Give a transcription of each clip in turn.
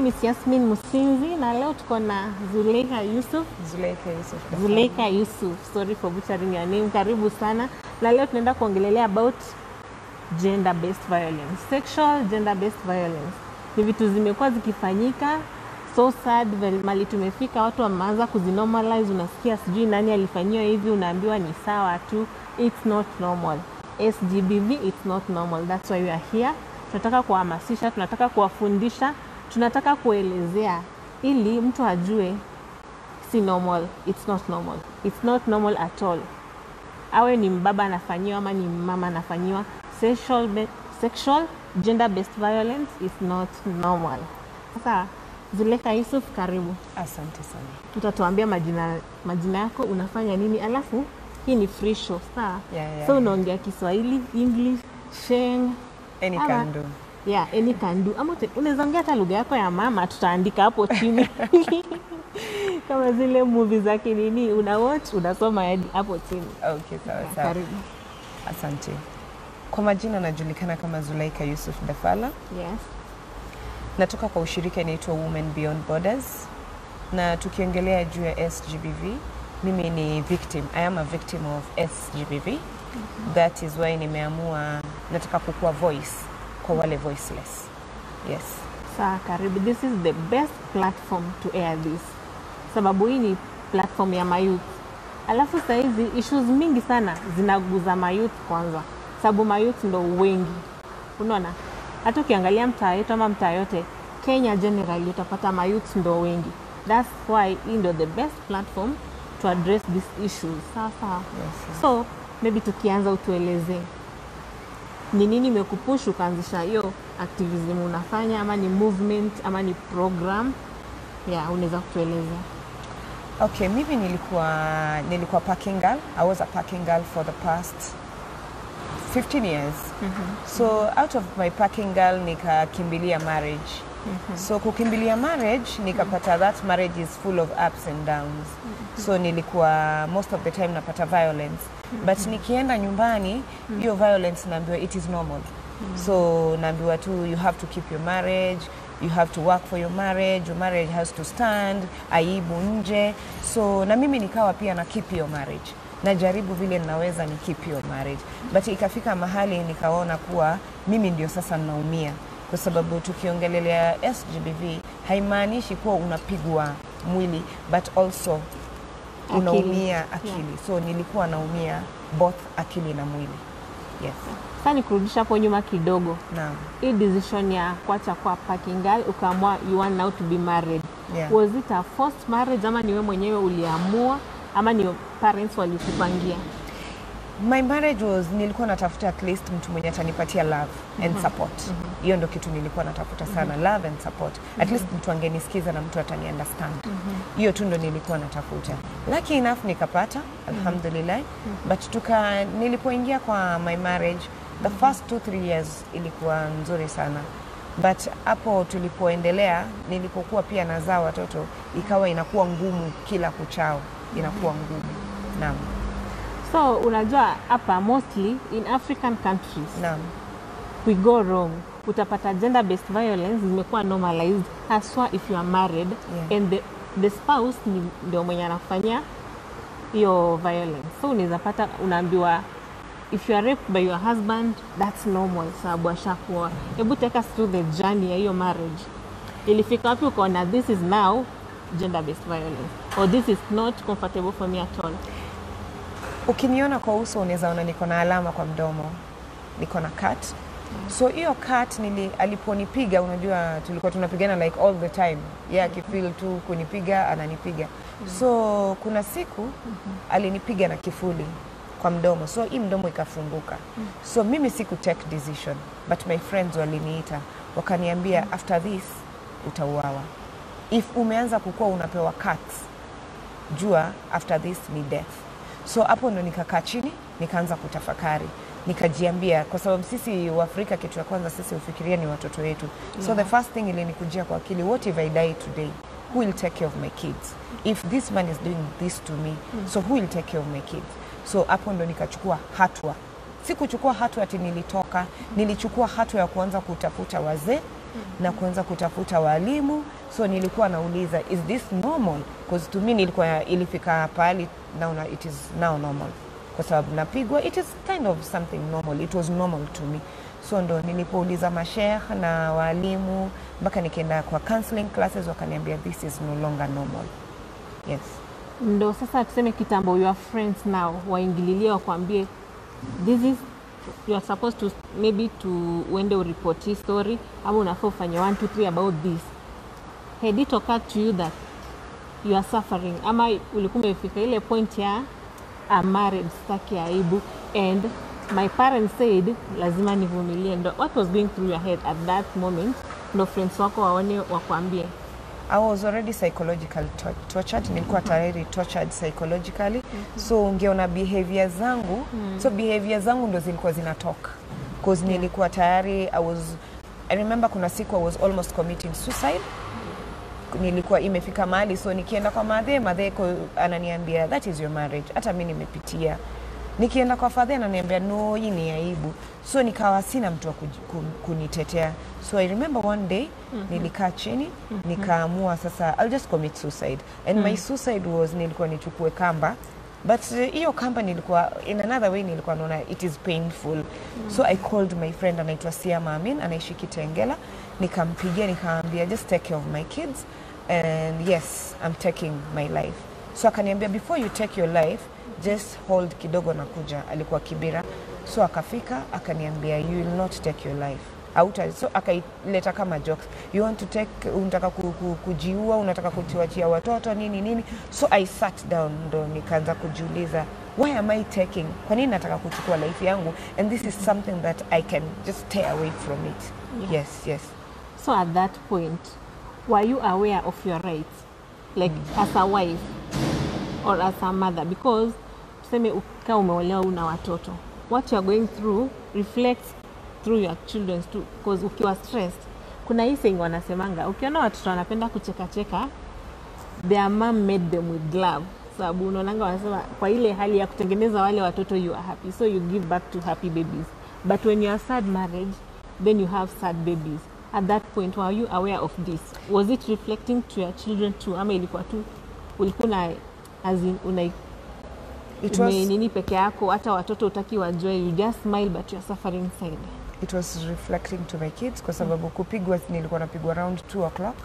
name is Yasmin Musinzi na leo tuko na Zuleika Yusuf. Zuleika Yusuf. Sorry for butchering your name. Karibu sana. Na leo tunaenda kuongelelea about gender-based violence. Sexual gender-based violence. Ni vitu zimekuwa zikifanyika. So sad, mali tumefika watu wameanza kuzinormalize, unasikia sijui nani alifanyiwa hivi, unaambiwa ni sawa tu. It's not normal. SGBV, it's not normal. That's why we are here. Tunataka kuhamasisha, tunataka kuwafundisha, tunataka kuelezea ili mtu ajue si normal. It's not normal. It's not normal at all. Awe ni mbaba anafanyiwa ama ni mama anafanyiwa, sexual gender-based violence is not normal. Sasa Zuleika Yusuf, karibu. Asante sana. Utatuambia majina yako, unafanya nini, alafu hii ni free show, sawa? Yeah. So unaongea Kiswahili, English, Sheng, any can do. Yeah, any can do. Ama unaweza ongea hata lugha yako ya mama, tutaandika hapo chini. Kama zile movie zake nini, una watch, unasoma hadi hapo chini. Okay, sawa. Karibu. Asante. Kwa majina najulikana kama Zuleika Yusuf Dafala. Yes. Natoka kwa ushirika inaitwa Women Beyond Borders. Na tukiongelea juu ya SGBV, mimi ni victim. I am a victim of SGBV. That is why nimeamua nataka kukua voice kwa wale voiceless. Yes. Sawa, karibu. This is the best platform to air this. Sababu hii ni platform ya mayouth. Alafu saa hizi issues mingi sana zinaguza mayouth kwanza. Sababu mayouth ndo wengi. Unaona? Hata ukiangalia mtaa yetu ama mtaa yote, Kenya generally utapata mayouth ndo wengi. That's why hii ndo the best platform to address these issues. Sawa. Yes. So, maybe tukianza utueleze ni nini imekupush ukaanzisha hiyo activism unafanya, ama ni movement ama ni program? Yeah, unaweza kutueleza. Okay, mimi nilikuwa parking girl. I was a parking girl for the past 15 years. So out of my parking girl nikakimbilia marriage. So kukimbilia marriage nikapata that marriage is full of ups and downs. So nilikuwa most of the time napata violence. But nikienda nyumbani, hiyo violence naambiwa it is normal. So naambiwa tu you have to keep your marriage, you have to work for your marriage has to stand, aibu nje. So na mimi nikawa pia na keep your marriage. Najaribu vile ninaweza ni keep your marriage. But ikafika mahali nikaona kuwa mimi ndio sasa ninaumia. Kwa sababu tukiongelelea SGBV haimaanishi kuwa unapigwa mwili, but also unaumia akili. So nilikuwa naumia both akili na mwili. Yes. Sasa nikurudisha hapo nyuma kidogo. Naam. Hii decision ya kuacha kwa parking girl ukaamua you want now to be married. Yeah. Was it a forced marriage ama ni wewe mwenyewe uliamua ama ni parents walikupangia? My marriage was nilikuwa natafuta at least mtu mwenye atanipatia love and support. Hiyo ndo kitu nilikuwa natafuta sana, love and support. At least mtu angenisikiza na mtu atani understand. Hiyo tu ndo nilikuwa natafuta. Lucky enough nikapata, alhamdulillah. But nilipoingia kwa my marriage, the first 2-3 years ilikuwa nzuri sana. But hapo tulipoendelea, nilipokuwa pia nazaa watoto, ikawa inakuwa ngumu kila kuchao, inakuwa ngumu. Naam. So unajua hapa mostly in African countries, naam, we go wrong. Utapata gender-based violence zimekuwa normalized, haswa if you are married, and the spouse ndio mwenye anafanya hiyo violence. So unaweza pata unaambiwa if you are raped by your husband, that's normal, sababu ashakuoa. Hebu take us through the journey ya hiyo marriage. Ilifika wapi ukaona this is now gender-based violence, or this is not comfortable for me at all? Ukiniona kwa uso unaweza ona niko na alama kwa mdomo, niko na cut. So hiyo cut aliponipiga, unajua tulikuwa tunapigana like all the time. Akifeel tu kunipiga ananipiga. So kuna siku alinipiga na kifuli kwa mdomo. So hii mdomo ikafunguka. So mimi siku take decision, but my friends waliniita wakaniambia after this utauawa. If umeanza kukua unapewa cuts, jua after this ni death. So hapo ndo nikakaa chini, nikaanza kutafakari. Nikajiambia kwa sababu sisi wa Afrika kitu ya kwanza sisi ufikiria ni watoto wetu. So the first thing ilinikujia kwa akili, what if I die today? Who will take care of my kids? If this man is doing this to me, so who will take care of my kids? So hapo ndo nikachukua hatua. Sikuchukua hatua ati nilitoka, nilichukua hatua ya kuanza kutafuta wazee na kuanza kutafuta walimu. So nilikuwa nauliza, is this normal? Because to me nilikuwa ilifika pahali naona it is now normal. Kwa sababu napigwa, it is kind of something normal. It was normal to me. So ndo nilipouliza masheikh na walimu, mpaka nikaenda kwa counseling classes, wakaniambia this is no longer normal. Yes. Ndo sasa tuseme kitambo, your friends now waingililie wakwambie this is, you are supposed to maybe to uende report hii story ama unafaa ufanye 1 2 3 about this. Had it occurred to you that you are suffering, ama ulikuwa umefika ile point ya I'm married, sitaki aibu, and my parents said lazima nivumilie, ndo what was going through your head at that moment? Ndo friends wako waone wakwambie. I was already psychologically tortured. Nilikuwa tayari tortured psychologically. So ungeona behavior zangu, so behavior zangu ndo zilikuwa zinatoka. Because nilikuwa tayari, I remember kuna siku I was almost committing suicide. Nilikuwa imefika mahali, so nikienda kwa madhe ananiambia that is your marriage. Hata mimi nimepitia. Nikienda kwa father ananiambia no, hii ni aibu. So nikawa sina mtu wa kunitetea. So I remember one day nilikaa chini, nikaamua sasa I'll just commit suicide. And my suicide was nilikuwa nichukue kamba. But hiyo kamba nilikuwa, in another way nilikuwa naona it is painful. So I called my friend anaitwa Siama Amin, anaishi Kitengela. Nikampigia nikaambia just take care of my kids. And yes, I'm taking my life. So akaniambia before you take your life, just hold kidogo na kuja. Alikuwa Kibera. So akafika, akaniambia you will not take your life. So akaileta kama jokes. You want to take, unataka kujiua, unataka kutuachia watoto, nini. So I sat down, ndo nikaanza kujiuliza, why am I taking? Kwa nini nataka kuchukua life yangu? And this is something that I can just stay away from it. Yeah. Yes. So at that point, were you aware of your rights? Like as a wife or as a mother? Because tuseme ukiwa umeolewa una watoto, what you are going through reflects through your children too. Because ukiwa stressed, kuna hii saying wanasemanga, ukiona watoto wanapenda kucheka, their mom made them with glove. Sababu unaonanga wanasema kwa ile hali ya kutengeneza wale watoto you are happy, so you give back to happy babies. But when you are sad marriage, then you have sad babies. At that point, were you aware of this? Was it reflecting to your children too? Ama ilikuwa tu ulikuwa na as in nini peke yako, hata watoto utaki wajue, you just smile but you are suffering inside? It was reflecting to my kids kwa sababu kupigwa, nilikuwa napigwa around 2 o'clock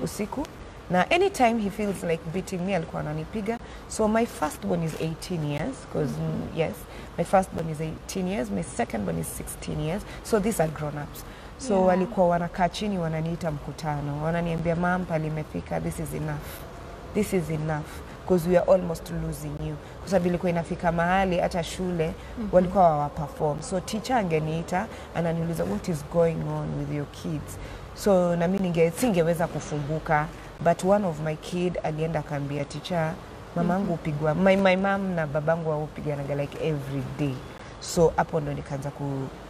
usiku. Na anytime he feels like beating me, alikuwa ananipiga. So my firstborn is 18 years, because yes, my firstborn is 18 years, my secondborn is 16 years. So these are grown-ups. So walikuwa wanakaa chini, wananiita mkutano, wananiambia mom, pale imefika, this is enough, because we are almost losing you. Kwa sababu ilikuwa inafika mahali hata shule walikuwa hawaperform. So teacher angeniita, ananiuliza what is going on with your kids. So na mimi singeweza kufunguka, but one of my kid alienda akaambia teacher, mamangu upigwa, my mom na babangu wapiganaga like every day. So hapo ndo nikaanza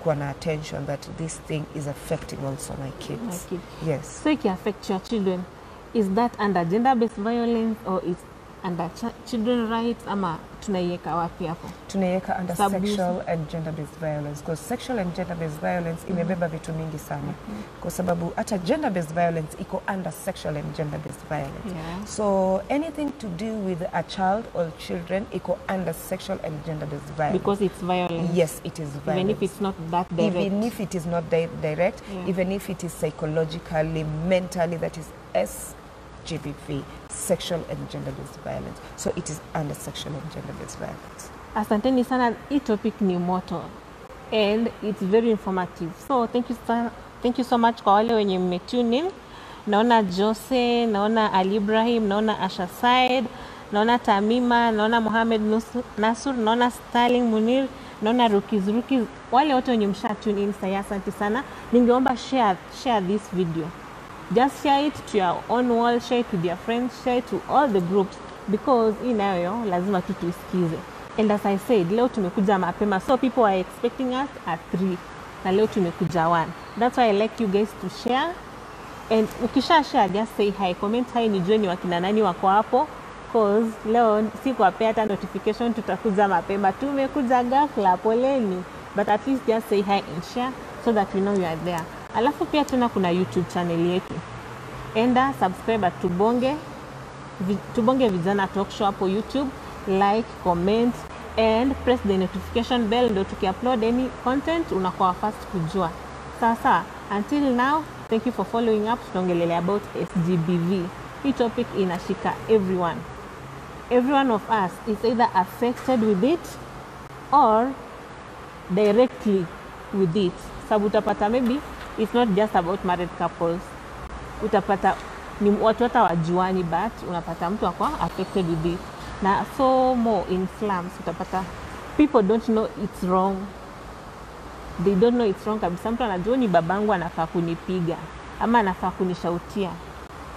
kuwa na attention that this thing is affecting also my kids. Yes. So it can affect your children. Is that under gender-based violence or is under children rights, ama tunaiweka wapi hapo? Tunaiweka under sexual and gender-based violence, because sexual and gender-based violence imebeba vitu mingi sana. Kwa sababu hata gender-based violence iko under sexual and gender-based violence. So anything to do with a child or children iko under sexual and gender-based violence. Because it's violence. Yes, it is violence. Even if it's not that direct. Even if it is not direct, even if it is psychologically, mentally, that is SGBV, sexual and gender-based violence. So it is under sexual and gender-based violence. Asanteni sana, hii topic ni moto and it's very informative. So thank you so much kwa wale wenye mmetune in. Naona Jose, naona Ali Ibrahim, naona Asha Said, naona Tamima, naona Mohamed Nasur, naona Sterling Munir, naona Rukiz. Wale wote wenye msha tune in, saya asante sana. Ningeomba share this video. Just share it to your own wall, share it with your friends, share it to all the groups, because inayo lazima tu tuisikize. And as I said, leo tumekuja mapema, so people are expecting us at 3. Na leo tumekuja 1. That's why I like you guys to share. And ukisha share, just say hi, comment hi, nijue ni wakina nani wako hapo, because leo sikuwapea hata notification tutakuja mapema, tumekuja ghafla, poleni. But at least just say hi and share so that we know you are there. Alafu pia tena kuna YouTube channel yetu. Enda subscribe at Tubonge Vijana Talk Show hapo YouTube, like, comment and press the notification bell ndio tukiupload any content unakuwa first kujua. Sasa until now, thank you for following up. Tunaongelelea about SGBV. Hii topic inashika everyone. Every one of us is either affected with it or directly with it. Sababu utapata maybe it's not just about married couples. Utapata ni watu hata wajuani, but unapata mtu akwa affected with it. Na so more in slums utapata people don't know it's wrong. They don't know it's wrong kabisa. Mtu anajua ni babangu anafaa kunipiga ama anafaa kunishautia.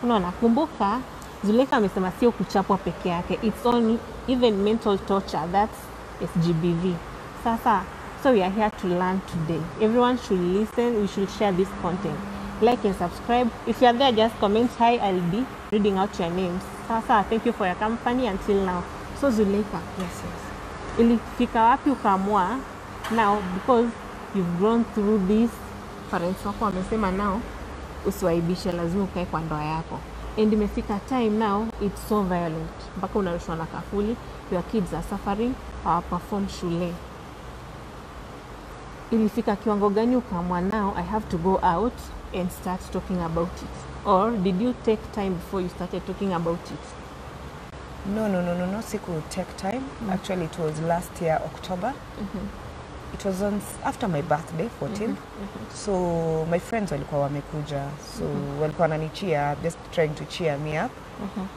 Unaona, kumbuka Zuleika amesema sio kuchapwa peke yake. It's on even mental torture. That's SGBV. Sasa, so we are here to learn today. Everyone should listen. We should share this content. Like and subscribe. If you are there, just comment hi. I'll be reading out your names. Sasa, thank you for your company until now. So Zuleika, Yes. ilifika wapi ukaamua now, because you've grown through this, parents wako wamesema now usiwaibishe, lazima ukae kwa ndoa yako, and imefika time now it's so violent mpaka unarushwa na kafuli, your kids are suffering, perform shule. Ilifika kiwango gani ukaamua now I have to go out and start talking about it, or did you take time before you started talking about it? No, siku take time. Actually, it was last year, October. It was after my birthday, 14th. So my friends walikuwa wamekuja. So walikuwa wananicheer, just trying to cheer me up.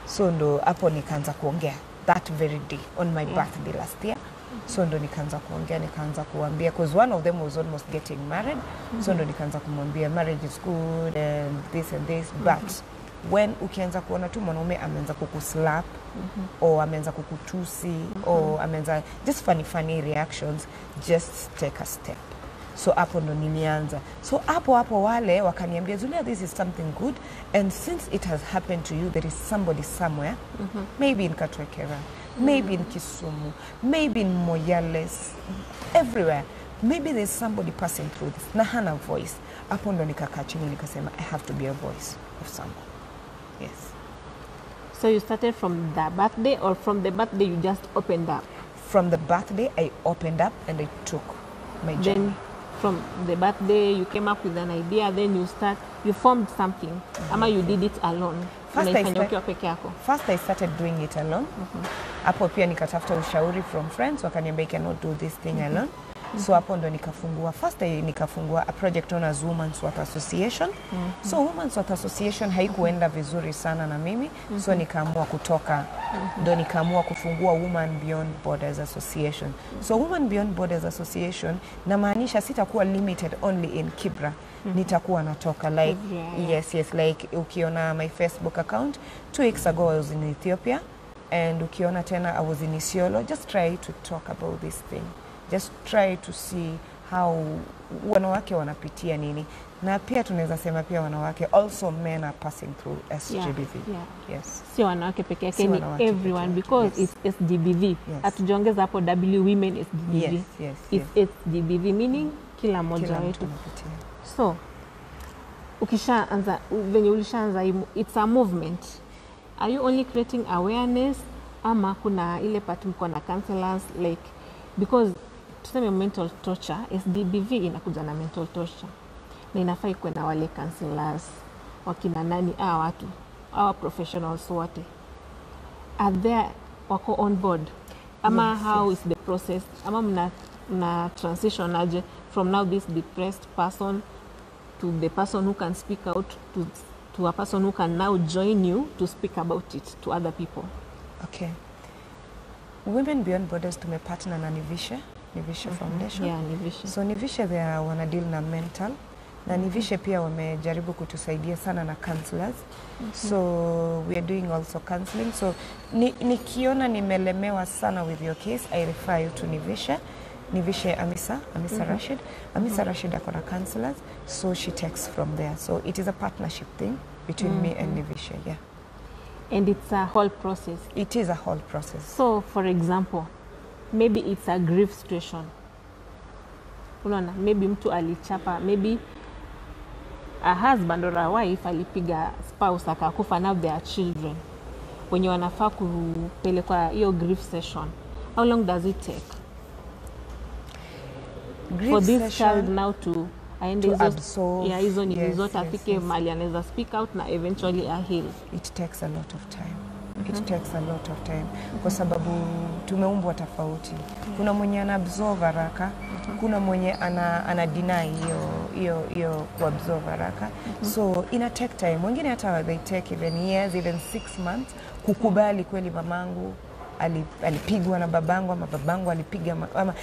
So ndo hapo nikaanza kuongea that very day on my birthday last year. So ndo nikaanza kuongea, nikaanza kuambia, because one of them was almost getting married. So ndo nikaanza kumwambia marriage is good and this, but when ukianza kuona tu mwanaume ameanza kukuslap or ameanza kukutusi or ameanza just funny reactions, just take a step. So hapo ndo nilianza. So hapo wale wakaniambia, Zuleika, this is something good, and since it has happened to you, there is somebody somewhere, maybe in Katwekera, maybe in Kisumu, maybe in Moyales, everywhere. Maybe there's somebody passing through this. Na hana voice. Hapo ndo nikakaa chini nikasema, I have to be a voice of someone. Yes. So you started from the birthday, or from the birthday you just opened up? From the birthday, I opened up and I took my journey. Then from the birthday you came up with an idea, then you formed something, ama you did it alone? First I started doing it alone. Hapo pia nikatafuta ushauri from friends, wakaniambia I cannot do this thing alone. So hapo ndo nikafungua a project known as Women's Worth Association. So Women's Worth Association haikuenda vizuri sana na mimi. So nikaamua kutoka. Ndo nikaamua kufungua Women Beyond Borders Association. So Women Beyond Borders Association namaanisha sitakuwa limited only in Kibra. Nitakuwa natoka like yes, like ukiona my Facebook account 2 weeks ago I was in Ethiopia, and ukiona tena I was in Isiolo. Just try to talk about this thing. Just try to see how wanawake wanapitia nini, na pia tunaweza sema pia wanawake, also men are passing through SGBV. Yes. Sio wanawake peke yake, ni everyone, because it's SGBV. Atujiongeza hapo W women SGBV. It's SGBV meaning kila mmoja wetu. So ukishaanza venye ulishaanza, it's a movement. Are you only creating awareness, ama kuna ile part mko na counselors, like, because tuseme mental torture, SGBV inakuja na mental torture, na inafai kuwe na wale counselors, wakina nani, watu, professionals wote are there, wako on board, ama how is the process, ama mna transition aje from now this depressed person to the person who can speak out, to a person who can now join you to speak about it to other people? Okay. Women Beyond Borders tumepartner na Nivishe Foundation. Yeah, Nivishe. So Nivishe they wana deal na mental. Na Nivishe pia wamejaribu kutusaidia sana na counselors. So we are doing also counseling. So nikiona nimelemewa sana with your case, I refer you to Nivishe. Amisa Rashid. Amisa Rashid akona counselors, so she takes from there. So it is a partnership thing between me and Nivishe, yeah. And it's a whole process. It is a whole process. So, for example, maybe it's a grief situation. Unaona, maybe mtu alichapa, maybe a husband or a wife alipiga spouse akakufa, now there are children wenye wanafaa kupelekwa hiyo grief session, how long does it take Grief for this session child now to absorb, hizo ni yes, zote yes, afike yes. mali anaweza speak out na eventually a heal? It takes a lot of time. It takes a lot of time kwa sababu tumeumbwa tofauti. Kuna mwenye ana absorb haraka, kuna mwenye ana deny hiyo kuabsorb haraka. So ina take time. Wengine hata they take even years, even 6 months kukubali kweli mamangu alipigwa na babangu ama babangu alipiga ama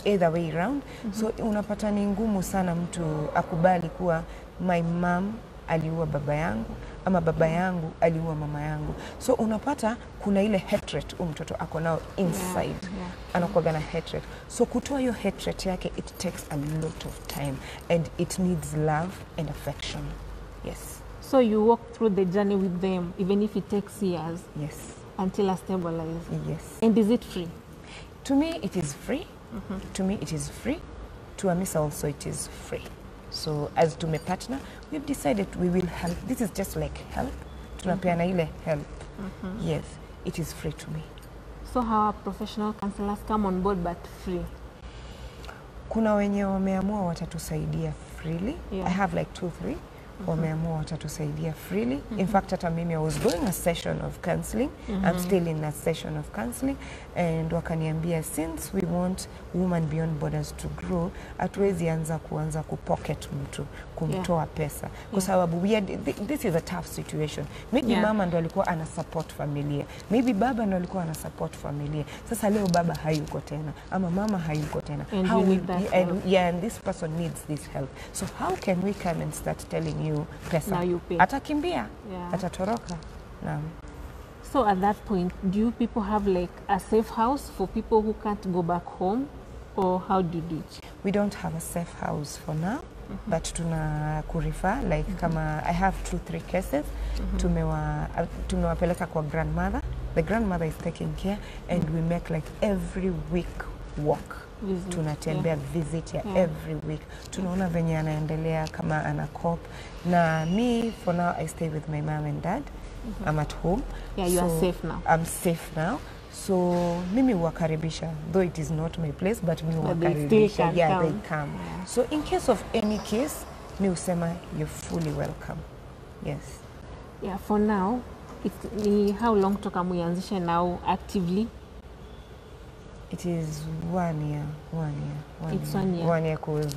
either way around. So unapata ni ngumu sana mtu akubali kuwa my mom aliua baba yangu ama baba yangu aliua mama yangu. So unapata kuna ile hatred mtoto ako nao inside. Anakuwa na hatred. So kutoa hiyo hatred yake, it takes a lot of time and it needs love and affection. Yes. So you walk through the journey with them even if it takes years? Yes. Until I stabilize? Yes. And is it free? To me it is free. To me it is free. To Amisa also it is free. So as to my partner, we've decided we will help. This is just like help. Tunapeana ile help. Yes, it is free to me. So how are professional counselors come on board but free? Kuna wenye wameamua watatusaidia freely. Yeah. I have like 2-3 wameamua watatusaidia freely. In fact, hata mimi I was going a session of counseling. I'm still in a session of counseling and wakaniambia since we want Women Beyond Borders to grow, hatuwezi kuanza kupocket mtu, kumtoa pesa. Kwa sababu this is a tough situation. Maybe mama ndo alikuwa ana support familia. Maybe baba ndo alikuwa ana support familia. Sasa leo baba hayuko tena ama mama hayuko tena. And how need that help. And this person needs this help. So how can we come and start telling you pesa? Now you pay. Atakimbia, atatoroka. Naam. So at that point, do you people have like a safe house for people who can't go back home, or how do you do it? We don't have a safe house for now, but tuna kurifa like kama I have 2-3 cases. Tumewapeleka kwa grandmother. The grandmother is taking care and we make like every week walk. Tunatembea visit every week. Tunaona venye anaendelea kama ana cope. Na me for now I stay with my mom and dad. I'm at home. Yeah, you are safe now. I'm safe now. So mimi huwakaribisha, though it is not my place, but mimi huwakaribisha. Yeah, they come. Yeah. So in case of any case, mi husema you're fully welcome. Yes. Yeah, for now, how long toka muanzishe now actively? It is 1 year. 1 year. It's 1 year. 1 year because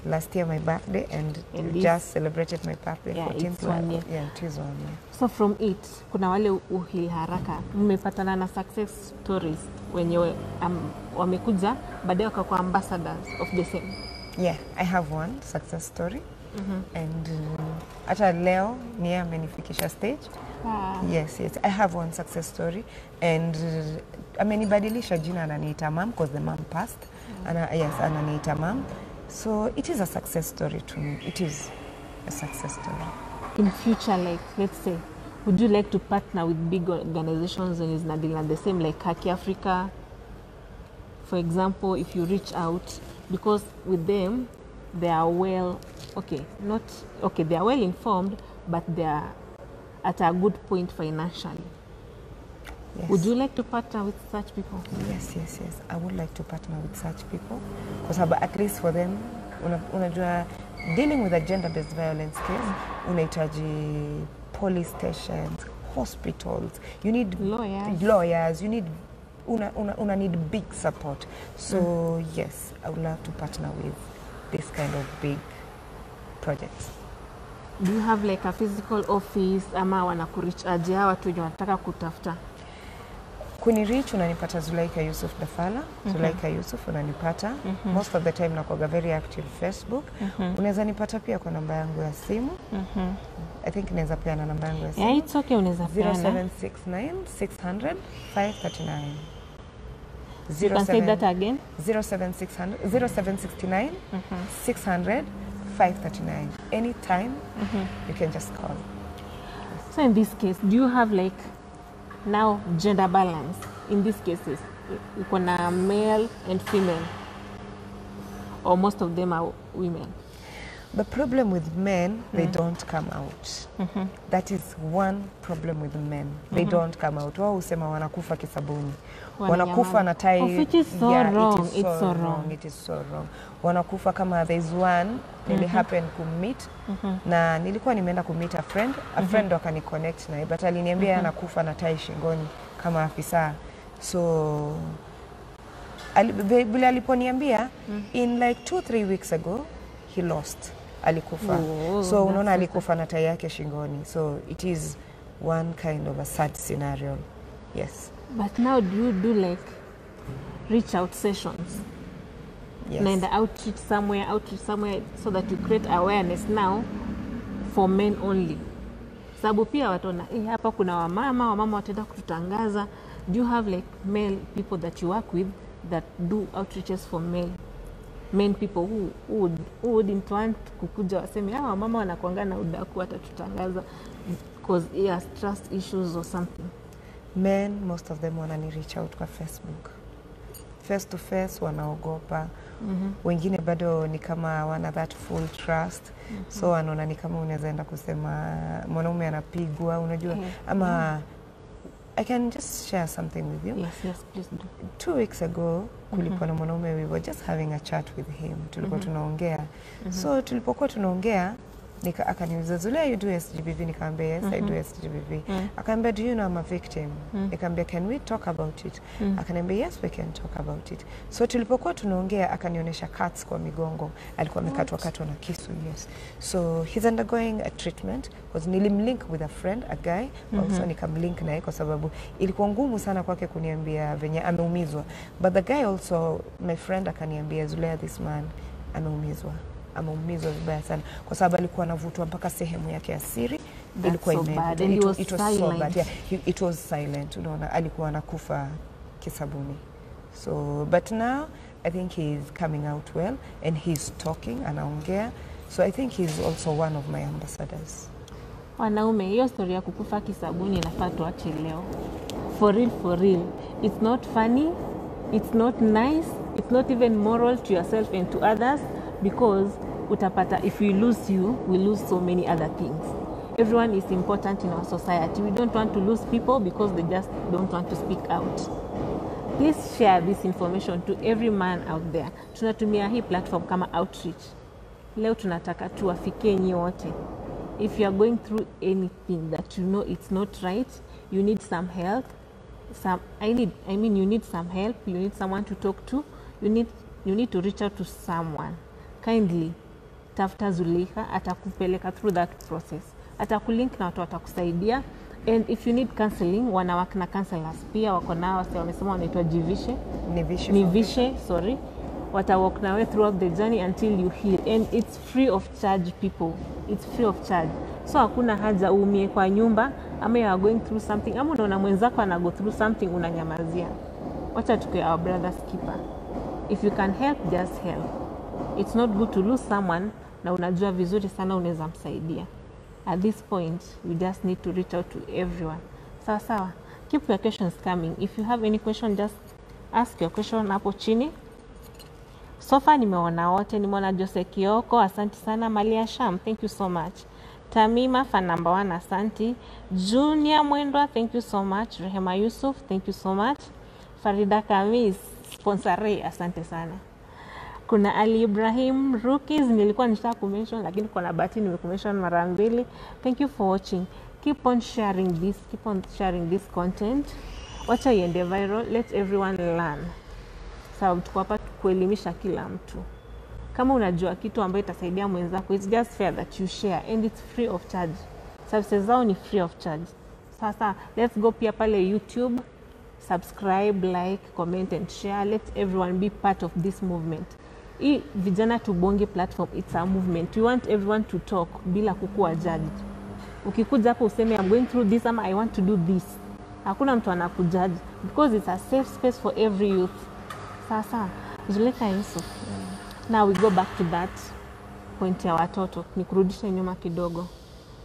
last year my birthday and just celebrated my birthday. Yeah, 14th. It's 1 year. Yeah, it is 1 year. So from it, kuna wale uhili haraka, mmepatana na success stories wenye wamekuja baadaye wakakuwa ambassadors of the same? Yeah, I have one success story. And hata leo ni amenifikisha stage. Yes. I have one success story and amenibadilisha jina, ananiita mom because the mom passed. Ananiita mom. So it is a success story to me. It is a success story. In future, like let's say, would you like to partner with big organizations and is not the same like Haki Africa? For example, if you reach out, because with them they are they are well informed, but they are at a good point financially. Yes. Would you like to partner with such people? Yes. I would like to partner with such people because at least for them, unajua dealing with a gender-based violence case, unahitaji police stations, hospitals, you need lawyers, you need una need big support. So yes, I would love to partner with this kind of big projects. Do you have like a physical office ama wanakureach aje watu wenye wanataka kutafuta? Kunireach unanipata Zuleika Yusuf Dafala. Zuleika Yusuf unanipata. Most of the time nakuwa very active Facebook. Unaweza nipata pia kwa namba yangu ya simu. I think naweza peana namba yangu ya simu. Yeah, it's okay, unaweza peana. 0769 600 539. You can say that again. 0769 600 539. Anytime you can just call. So in this case, do you have like now gender balance in these cases? Uko na male and female, or most of them are women? The problem with men, they don't come out. That is one problem with men. They don't come out. Wao husema wanakufa kisabuni. Wanakufa na tai. Which is so wrong. It's so wrong. It is so wrong. Wanakufa kama there's one nili happen kummeet na nilikuwa nimeenda kummeet a friend. A friend wakani connect naye but aliniambia anakufa na tai shingoni kama afisa. So bila aliponiambia in like 2-3 weeks ago he lost. Alikufa. So unaona alikufa na tai yake shingoni. So it is one kind of a sad scenario. Yes. But now do you do like reach out sessions? Yes. And outreach somewhere so that you create awareness now for men only. Sababu pia wataona hapa kuna wamama wataenda kututangaza. Do you have like male people that you work with that do outreaches for men people who wouldn't want kukuja waseme wamama wanakuanga na udaku watatutangaza because he has trust issues or something? Men, most of them wanani reach out kwa Facebook. Face to face wanaogopa. Wengine bado ni kama wana that full trust. So wanaona ni kama unaweza enda kusema mwanaume anapigwa, unajua ama I can just share something with you. Yes, please do. 2 weeks ago, kulikuwa na mwanaume, we were just having a chat with him. Tulikuwa tunaongea. So tulipokuwa tunaongea, akaniuliza, Zuleika, you do SGBV? Nikamwambia, yes, I do SGBV. Akaniambia, do you know I'm a victim? Nikamwambia, can we talk about it? Akaniambia, yes, we can talk about it. So tulipokuwa tunaongea, akanionyesha cuts kwa migongo. Alikuwa amekatwa na kisu, yes. So he's undergoing a treatment because nilimlink with a friend, a guy. Also nikamlink naye kwa sababu ilikuwa ngumu sana kwake kuniambia venye ameumizwa. But the guy also, my friend akaniambia, Zuleika, this man ameumizwa vibaya sana kwa sababu alikuwa anavutwa mpaka sehemu yake ya siri. Ilikuwa it was so bad. Yeah, it was silent. Unaona alikuwa anakufa kisabuni. So but now I think he is coming out well and he's talking, anaongea. So I think he's also one of my ambassadors. Wanaume, hiyo story ya kukufa kisabuni inafaa tuache leo. For real. It's not funny. It's not nice. It's not even moral to yourself and to others. Because utapata, if we lose you, we lose so many other things. Everyone is important in our society. We don't want to lose people because they just don't want to speak out. Please share this information to every man out there. Tunatumia hii platform kama outreach. Leo tunataka tuwafikie nyote. If you are going through anything that you know it's not right, you need some help. You need some help. You need someone to talk to. You need to reach out to someone. Kindly tafuta Zuleika, atakupeleka through that process. Atakulink na watu watakusaidia. And if you need counseling, wanawake na counselors pia wako nao, wamesema wanaitwa Nivishe, sorry. Watawalk nawe throughout the journey until you heal. And it's free of charge, people. It's free of charge. So hakuna haja uumie kwa nyumba ama you are going through something ama unaona mwenzako ana go through something unanyamazia. Wacha tukue our brother's keeper. If you can help, just help. It's not good to lose someone na unajua vizuri sana unaweza msaidia. At this point, you just need to reach out to everyone. Sawa. Keep your questions coming. If you have any question, just ask your question hapo chini. So far nimeona wote, nimeona Jose Kioko, asante sana. Malia Sham, thank you so much. Tamima fan number 1, asante. Junior Mwendwa, thank you so much. Rehema Yusuf, thank you so much. Farida Kamis, sponsore, asante sana. Kuna Ali Ibrahim, Rookies, nilikuwa nitaka kumention lakini kuna bahati nimekumention mara mbili. Thank you for watching. Keep on sharing this content. Wacha iende viral, let everyone learn. Sababu tuko hapa kuelimisha kila mtu. Kama unajua kitu ambayo itasaidia mwenzako, it's just fair that you share and it's free of charge. Services zao ni free of charge. Sasa let's go pia pale YouTube, subscribe, like, comment and share. Let everyone be part of this movement. Hii Vijana Tubonge platform, it's a movement. We want everyone to talk bila kukua judged. Ukikuja hapo useme I'm going through this ama I want to do this, hakuna mtu anakujudge because it's a safe space for every youth. Sasa Zuleika, Yusuf. Now we go back to that point ya watoto. Nikurudisha nyuma kidogo.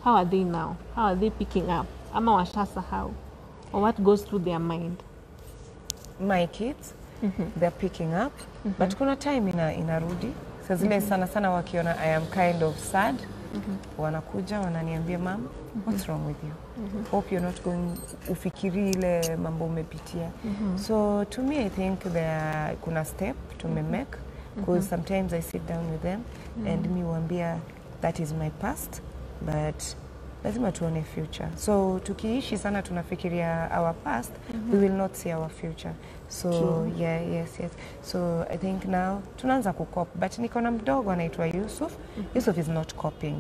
How are they now? How are they picking up? Ama washasahau? Or what goes through their mind? My kids, they're picking up. But kuna time inarudi. Sasa zile sana sana wakiona I am kind of sad, wanakuja wananiambia mom, what's wrong with you? Hope you're not going ufikiri ile mambo umepitia. So to me I think there kuna step to make because sometimes I sit down with them and mi waambia that is my past but lazima tuone future. So tukiishi sana tunafikiria our past, we will not see our future. So yes. So I think now tunaanza kukop, but niko na mdogo anaitwa Yusuf. Yusuf is not coping.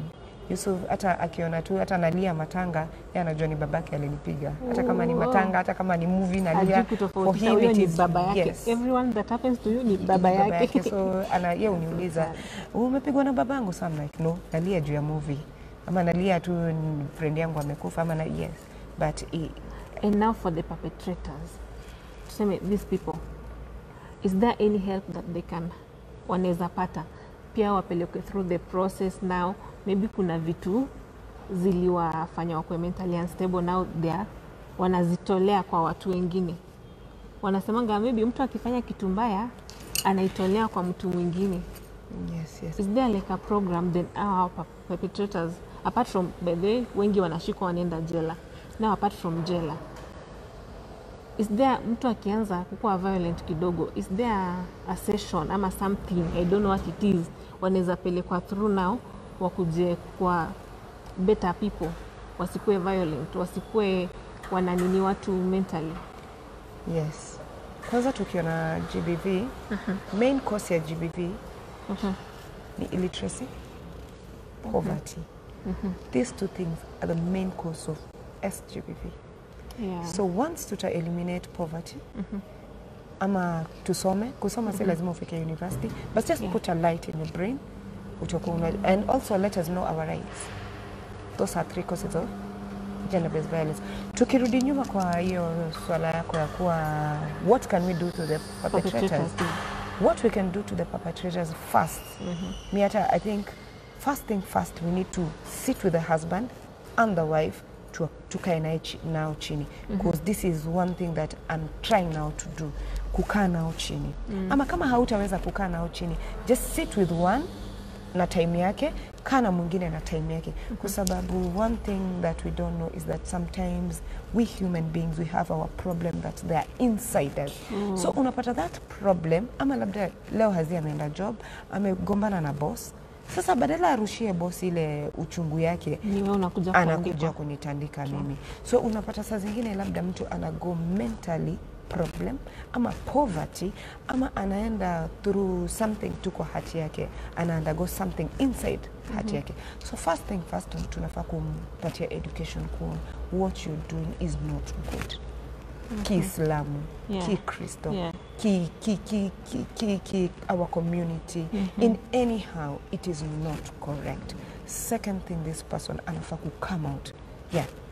Yusuf hata akiona tu hata nalia matanga, yeye anajua ni babake alinipiga. Hata kama ni matanga, hata kama ni movie nalia, for him it is baba yake. Yes. Everyone that happens to you ni baba yake. So yeye uniuliza, umepigwa na babangu? So I'm like, no, nalia juu ya movie. Ama nalia tu friend yangu amekufa ama yes. But and now for the perpetrators. Tuseme these people. Is there any help that they can wanaweza pata? Pia wapelekwe through the process now. Maybe kuna vitu ziliwafanya wakwe mentally unstable, now they are wanazitolea kwa watu wengine. Wanasemanga maybe mtu akifanya kitu mbaya anaitolea kwa mtu mwingine. Yes. Is there like a program then our perpetrators, apart from by the way, wengi wanashikwa wanaenda jela. Now apart from jela, is there mtu akianza kukuwa violent kidogo, is there a session ama something, I don't know what it is, wanaweza pelekwa through now wakuje kwa better people, wasikuwe violent, wasikuwe wananini watu mentally? Yes. Kwanza tukiona GBV, main cause ya GBV ni illiteracy, poverty. These two things are the main cause of SGBV. Yeah. So once tuta eliminate poverty, ama kusoma si lazima ufike university, but just put a light in your brain, and also let us know our rights. Those are 3 causes of gender-based violence. Tukirudi nyuma kwa hiyo swala yako ya kuwa what can we do to the perpetrators? What we can do to the perpetrators first. I think first thing first, we need to sit with the husband and the wife to kae nao chini, because this is one thing that I'm trying now to do, kukaa nao chini. Ama kama hautaweza kukaa nao chini, just sit with one na time yake, kaa na mwingine na time yake. Kwa sababu one thing that we don't know is that sometimes we human beings, we have our problem that they are inside us. So unapata that problem, ama labda leo Hazi ameenda job, amegombana na boss. Sasa badala arushie boss ile uchungu yake, anakuja kunitandika mimi. So unapata saa zingine labda mtu anago mentally problem ama poverty, ama anaenda through something tu kwa hati yake, anaundergo something inside hati yake. So first thing first, tunafaa kumpatia education kwa what you're doing is not good. Kiislamu, Kikristo, our community, in anyhow, it is not correct. Second thing, this person anafaa ku come out,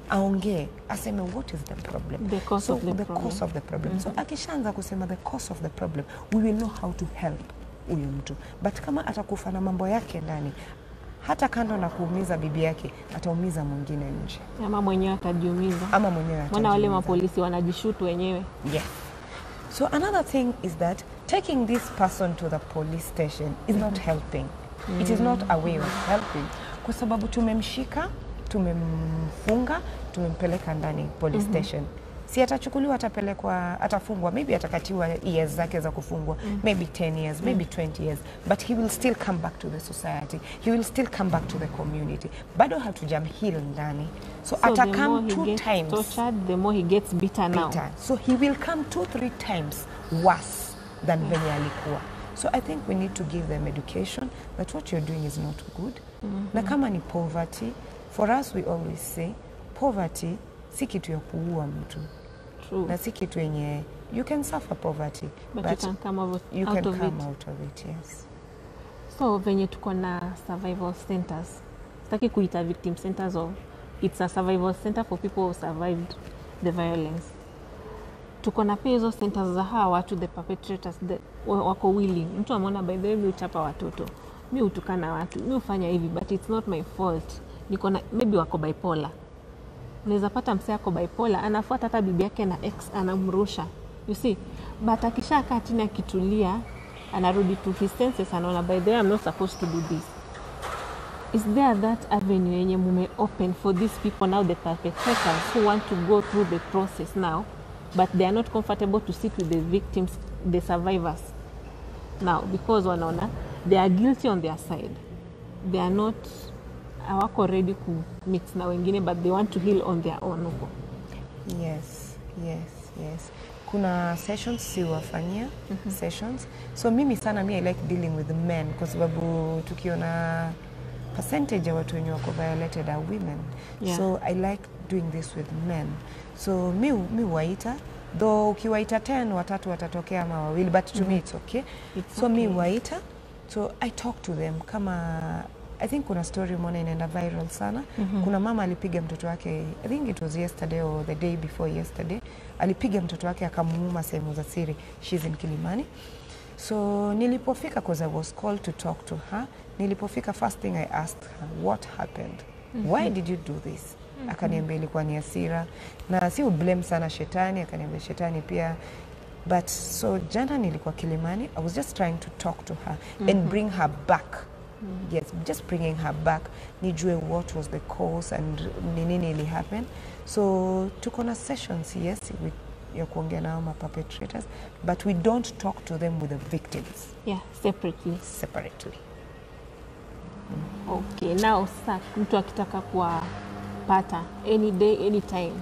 aongee, aseme what is the problem, the cause of the problem. Cause of the problem. So akishaanza kusema the cause of the problem, we will know how to help huyu mtu. But kama atakufa na mambo yake ndani, hata kando na kuumiza bibi yake, ataumiza mwingine nje. Ama mwenyewe atajiumiza. Mwana wale mapolisi wanajishutu wenyewe. Yeah. So another thing is that taking this person to the police station is not helping. It is not a way of helping. Kwa sababu tumemshika, tumemfunga, tumempeleka ndani police station. Si atachukuliwa, atapelekwa, atafungwa, maybe atakatiwa years zake za kufungwa, maybe 10 years, maybe 20 years, but he will still come back to the society. He will still come back to the community. Bado hatujamheal ndani. So atakam 2 times. Tortured, the more he gets bitter now. So he will come 2-3 times worse than venye alikuwa. So I think we need to give them education that what you're doing is not good. Na kama ni poverty, for us we always say poverty si kitu ya kuua mtu. True. Na si kitu yenye you can suffer poverty, but you can come out of it, yes. So venye tuko na survival centers, sitaki kuita victim centers, or it's a survival center for people who survived the violence. Tuko na pia hizo centers za hawa watu, the perpetrators, wako willing. Mtu ameona by the way, mi uchapa watoto, mi utukana watu, mi ufanya hivi, but it's not my fault. Niko na, maybe wako bipolar. Unaweza pata msee ako bipolar, anafuata hata bibi yake na ex, anamrusha. You see? But akishakaa chini akitulia, anarudi to his senses, anaona by the way I'm not supposed to do this. Is there that avenue yenye mume open for these people now, the perpetrators who want to go through the process now, but they are not comfortable to sit with the victims, the survivors now, because wanaona they are guilty on their side, they are not, hawako ready ku mix na wengine, but they want to heal on their own huko. Yes. Kuna sessions siwafanyia sessions. So mimi sana I like dealing with the men kwa sababu tukiona percentage ya watu wenye wako violated are women. Yeah. So I like doing this with men. So mi waita, though ukiwaita 10 watatu watatokea ama wawili, but to me it's okay. So mi waita, so I talk to them kama I think kuna story moja inaenda viral sana. Kuna mama alipiga mtoto wake, I think it was yesterday or the day before yesterday. Alipiga mtoto wake akamuuma sehemu za siri. She's in Kilimani. So nilipofika, because I was called to talk to her, nilipofika, first thing I asked her, what happened? Why did you do this? Akaniambia ilikuwa ni hasira. Na si blame sana shetani, akaniambia shetani pia. But so jana nilikuwa Kilimani, I was just trying to talk to her and bring her back. Yes, just bringing her back. Nijue what was the cause and nini ili happen. So tuko na sessions, yes, with ya kuongea nao ma perpetrators, but we don't talk to them with the victims. Yeah, separately. Okay, now sasa mtu akitaka kuwapata any day, any time.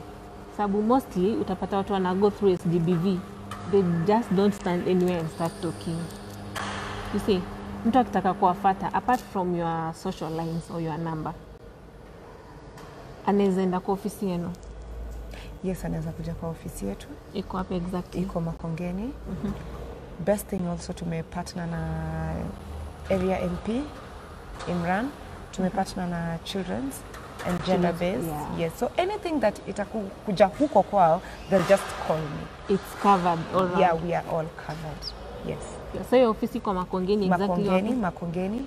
Sababu mostly utapata watu wana go through SGBV. They just don't stand anywhere and start talking. You see, mtu akitaka kuwafata, apart from your social lines or your number, anaweza enda kwa ofisi yenu? Yes, anaweza kuja kwa ofisi yetu. Iko hapa exactly? Iko Makongeni. Best thing also tumepartner na area MP Imran, tumepartner na children's and gender based. Yeah. Yes, so anything that itakuja huko kwao, they'll just call me. It's covered all right? Yeah, we are all covered. Yes. Yeah, so your office iko Makongeni exactly? Makongeni.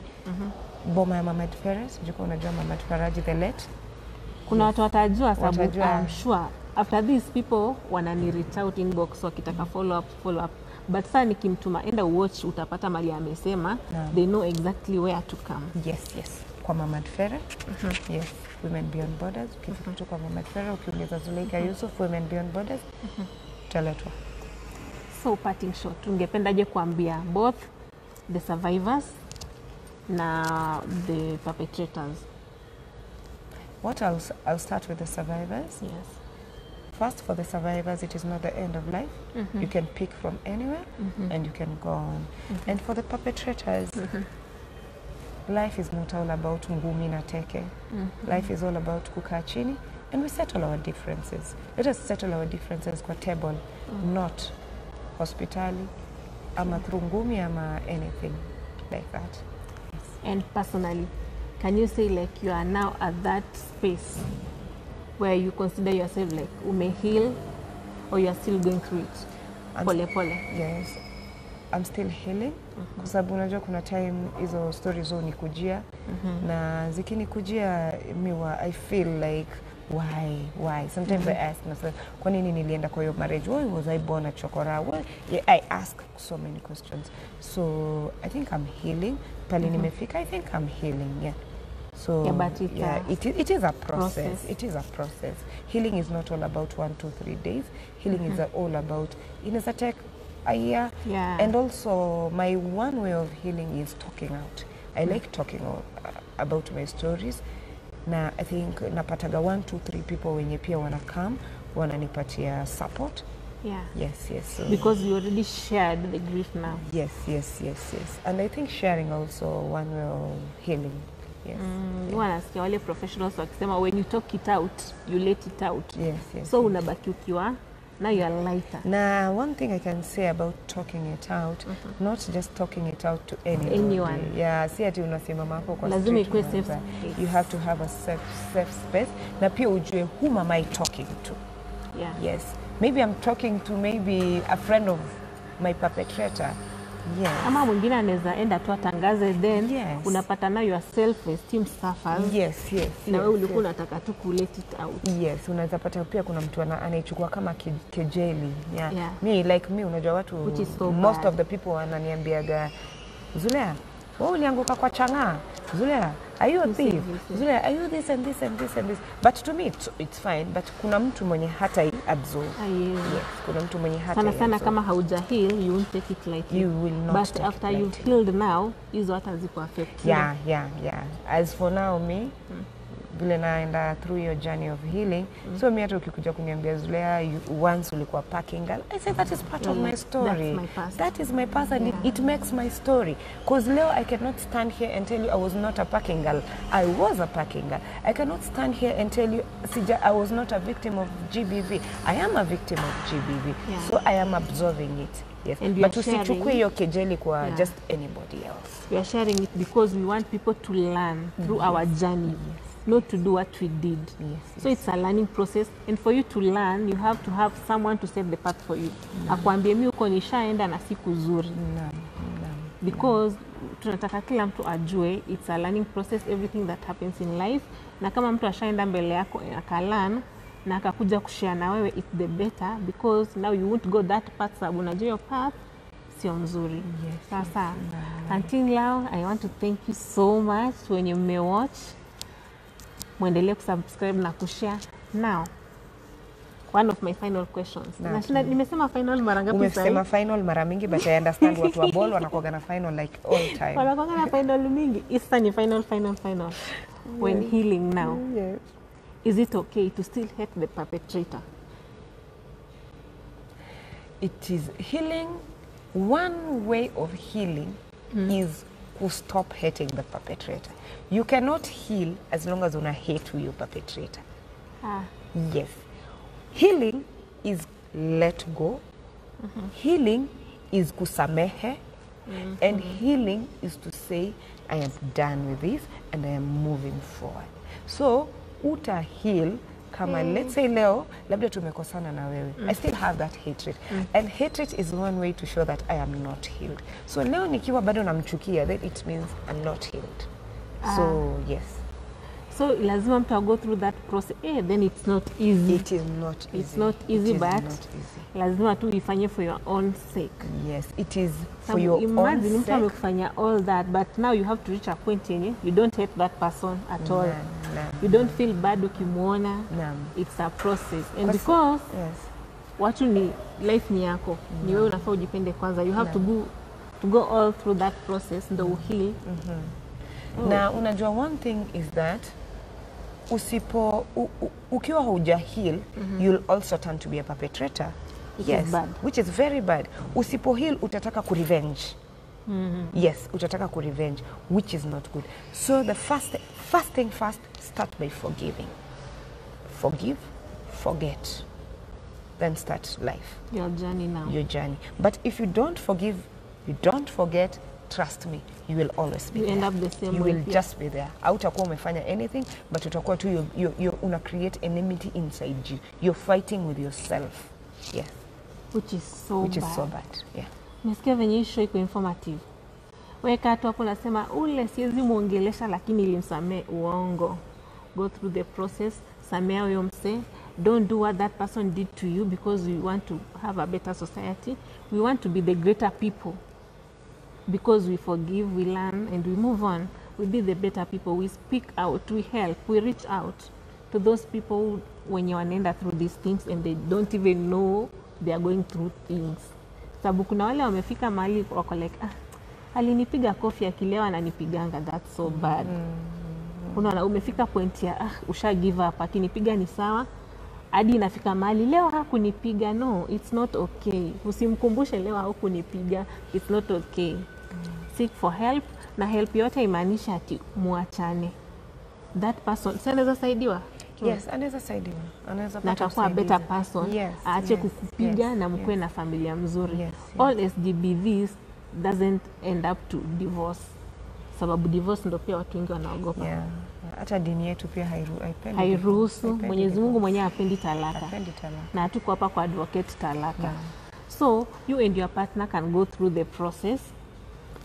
Boma ya Mama Ferres, juko unajua Mama Faraji the late. Kuna watu watajua sababu I'm sure after these people wanani reach out inbox wakitaka follow up. But sasa nikimtuma enda watch utapata mali amesema, they know exactly where to come. Yes. Kwa Mama Ferre. Yes, Women Beyond Borders. Ukifika kwa Mama Ferre ukiuliza Zuleika Yusuf Women Beyond Borders, utaletwa. So parting shot, tungependaje kuambia both the survivors na the perpetrators? What I'll start with the survivors. Yes. First, for the survivors, it is not the end of life. You can pick from anywhere and you can go on. And for the perpetrators, life is not all about ngumi na teke. Life is all about kukaa chini and we settle our differences. Let us settle our differences kwa table, not hospitali, ama through ngumi, ama anything like that. Yes. And personally, can you say like you are now at that space where you consider yourself like heal, or you are still going through it? Pole. Yes, I'm still healing. Kwa sababu unajua kuna time hizo stories zo nikujia na zikinikujia I feel like why? Sometimes I ask myself, kwa nini nilienda kwa hiyo marriage? Why was I born a chokora? I ask so many questions. So I think I'm healing. Pali nimefika, I think I'm healing, yeah. So but it is a process. It is a process. Healing is not all about 1, 2, 3 days. Healing is all about, it is a take a year. Yeah. And also my one way of healing is talking out. I like talking about my stories. Na I think napataga 1, 2, 3 people wenye pia wanakam, wananipatia support. Yeah. Yes. So because you already shared the grief now. Yes. And I think sharing also one way of healing. Yes. Wanasikia wale professionals wakisema when you talk it out, you let it out. Yes. So unabaki ukiwa, now you are lighter. Now, one thing I can say about talking it out, not just talking it out to anyone. Yeah, si ati unasema mako kwa lazima ikuwe safe space. space. You have to have a safe space. Na pia ujue whom am I talking to. Yeah. Yes. Maybe I'm talking to maybe a friend of my perpetrator. Yes. Ama mwingine anaweza enda tu atangaze then unapata na your self esteem suffers. Yes. Na wewe ulikuwa unataka tu ku let it out. Yes, unaweza pata pia kuna mtu anaichukua kama kejeli. Me unajua watu most of the people wananiambiaga Zulea, wewe ulianguka kwa chang'aa. Zulea, are you a thief? Zulea, are you this and this and this and this? But to me it's fine, but kuna mtu mwenye hata absorb. Yes, kuna mtu mwenye hata sana kama hauja heal, you won't take it lightly. You will not. But after you've healed now, hizo hata ziko affect. Yeah. As for now me, vile naenda through your journey of healing. So mimi hata ukikuja kuniambia Zulea, once ulikuwa packing girl, I say that is part of my story. That's my past. That is my past and it makes my story. Because leo I cannot stand here and tell you I was not a packing girl. I was a packing girl. I cannot stand here and tell you I was not a victim of GBV. I am a victim of GBV. So I am absorbing it. Yes. And but usichukue hiyo kejeli kwa just anybody else. We are sharing it because we want people to learn through our journey. Not to do what we did. So it's a learning process, and for you to learn, you have to have someone to set the path for you. Akwambie mimi uko nishaenda na siku zuri. Because tunataka kila mtu ajue it's a learning process, everything that happens in life. Na kama mtu ashaenda mbele yako akalearn na akakuja kushare na wewe, it's the better because now you won't go that path, sababu unajua your path sio mzuri. Sasa until now I want to thank you so much when you watch. Muendelee kusubscribe na kushare. Now, one of my final questions. Nimesema final mara ngapi sasa? Umesema final mara mingi, but I understand watu wa ball wanakuwa na final like all time. Wanakuwa na final mingi. Isa ni final. When healing now. Yes. Is it okay to still hate the perpetrator? It is healing. One way of healing is to stop hating the perpetrator. You cannot heal as long as una hate your perpetrator. Yes. Healing is let go. Healing is kusamehe. And healing is to say, I am done with this and I am moving forward. So, uta heal kama let's say leo labda tumekosana na wewe. I still have that hatred. And hatred is one way to show that I am not healed. So leo nikiwa bado namchukia, then it means I'm not healed. So yes. So lazima mtu go through that process. Then it's not easy. It is not easy. It's not easy, but lazima tu ifanye for your own sake. Yes, it is for your own sake. Imagine mtu amekufanya all that, but now you have to reach a point yenye you don't hate that person at all. You don't feel bad ukimwona. It's a process. And because watu ni life ni yako, ni wewe unafaa ujipende kwanza. You have to go all through that process ndo heal. Na unajua one thing is that ukiwa hauja heal, you'll also turn to be a perpetrator. Which is very bad. Usipo heal utataka kurevenge. Yes, utataka kurevenge, which is not good. So the first thing first, start by forgiving. Forgive, forget. Then start life. Your journey now. Your journey. But if you don't forgive, you don't forget, trust me, you will always be there. You end up the same You way. will just be there. Hautakuwa umefanya anything, but utakuwa tu you una create enmity inside you. You're fighting with yourself. Yes. Which is so bad. Yeah. Nisikia venye hii show iko informative. Weka tu hapo nasema ule siwezi muongelesha lakini nilimsamee. Uongo. Go through the process. Samea huyo mse. Don't do what that person did to you because we want to have a better society. We want to be the greater people. Because we forgive, we learn, and we move on. We be the better people. We speak out, we help, we reach out to those people when you wanaenda through these things and they don't even know they are going through things. Sababu kuna wale wamefika mahali wako like, alinipiga kofi akilewa ananipiganga, that's so bad. Unaona umefika point ya usha give up, akinipiga ni sawa. Hadi inafika mahali leo hakunipiga, no, it's not okay. Usimkumbushe leo hakunipiga, it's not okay. Seek for help, na help yote imaanisha ati muachane. That person anaweza saidiwa. Yes, anaweza saidiwa. Anaweza na akakuwa better person. Aache kukupiga na mkue na familia mzuri. All SGBVs doesn't end up to divorce. Sababu divorce ndo pia watu wengi wanaogopa. Hata dini yetu pia hairuhusu. Mwenyezi Mungu mwenyewe hapendi talaka. Na hatuko hapa kwa advocate talaka. So you and your partner can go through the process,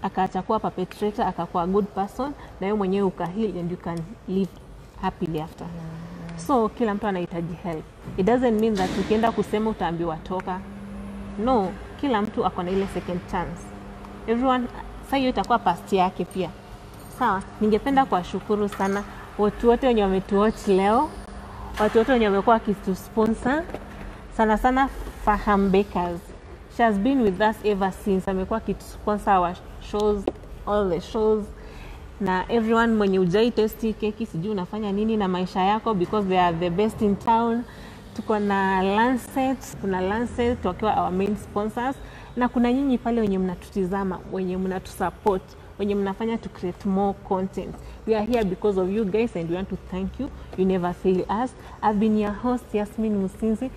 akaacha kuwa perpetrator, akakuwa a good person, na wewe mwenyewe ukaheal and you can live happily after. So kila mtu anahitaji help. It doesn't mean that ukienda kusema utaambiwa toka. No, kila mtu ako na ile second chance. Everyone, sasa hiyo itakuwa past yake pia. Sawa, ningependa kuwashukuru sana watu wote wenye wametuwatch leo, watu wote wenye wamekuwa wakitusponsor, sana sana Faham Bakers. She has been with us ever since. Amekuwa akitusponsor our shows, all the shows. Na everyone mwenye ujai testi keki, sijui unafanya nini na maisha yako, because they are the best in town. Tuko na Lancet wakiwa our main sponsors, na kuna nyinyi pale wenye mnatutizama, wenye mnatusupport, wenye mnafanya to create more content. We are here because of you guys and we want to thank you. You never fail us. I've been your host Yasmin Musinzi.